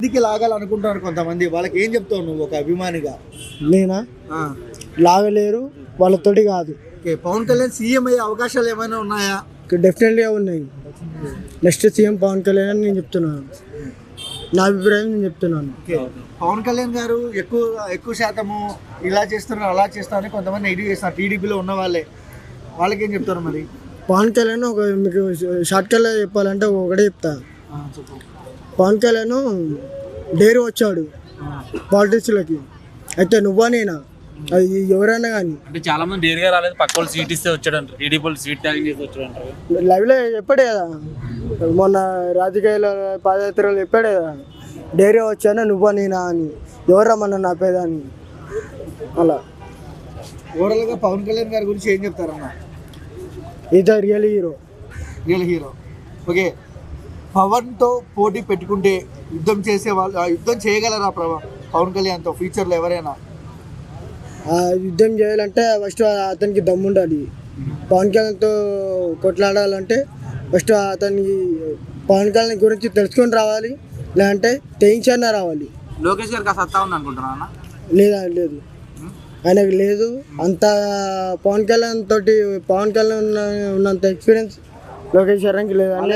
ఇంటికి లాగాలనుకుంటున్నారు కొంతమంది, వాళ్ళకి ఏం చెప్తావు నువ్వు ఒక అభిమానిగా? నేనా? లాగలేరు, వాళ్ళతోటి కాదు. ఓకే, పవన్ కళ్యాణ్ సీఎం అయ్యే అవకాశాలు ఏమైనా ఉన్నాయా? డెఫినెట్గా ఉన్నాయి. నెక్స్ట్ సీఎం పవన్ కళ్యాణ్ అని నేను చెప్తున్నాను. నా అభిప్రాయం నేను చెప్తున్నాను. ఓకే, పవన్ కళ్యాణ్ గారు ఎక్కువ శాతము ఇలా చేస్తున్నారు అలా చేస్తారని కొంతమంది నెగిటివ్ చేస్తారు, టీడీపీలో ఉన్న వాళ్ళకి ఏం చెప్తారు మరి? పవన్ కళ్యాణ్ మీకు షార్ట్ కట్లో చెప్పాలంటే ఒకటే చెప్తా. పవన్ కళ్యాణ్ డైరీ వచ్చాడు పాలిటిక్స్లోకి, అయితే నువ్వా నేనా, అది ఎవరైనా కానీ. అంటే చాలా మంది డైరీగా రాలేదు, పక్క వాళ్ళు సీట్ ఇస్తే వచ్చాడంటారు, టీడీపీ సీట్ ట్యాగింగ్ చేసి వచ్చాడంటారు. లైవ్లో చెప్పాడే కదా, మొన్న రాజకీయాల పాదయాత్రలో చెప్పాడే కదా, డైరీ వచ్చాను నువ్వా నేనా అని, ఎవరా మన నా పేదాన్ని. అలా ఓవరాల్గా పవన్ కళ్యాణ్ గారి గురించి ఏం చెప్తారన్న? Is real hero. Real hero. Okay, పవన్తో పోటీ పెట్టుకుంటే యుద్ధం చేయగలరా పవన్ కళ్యాణ్తో ఫ్యూచర్లో ఎవరైనా? యుద్ధం చేయాలంటే ఫస్ట్ అతనికి దమ్ము ఉండాలి. పవన్ కళ్యాణ్తో కొట్లాడాలంటే ఫస్ట్ అతనికి పవన్ కళ్యాణ్ గురించి తెలుసుకొని రావాలి, లేదంటే తెయించన్నా రావాలి. లోకేష్ గారికి ఆ సత్తా ఉంది అనుకుంటున్నా? లేదు, ఆయనకు లేదు అంత. పవన్ కళ్యాణ్ ఉన్నంత ఎక్స్పీరియన్స్ లోకేష్ గారికి లేదని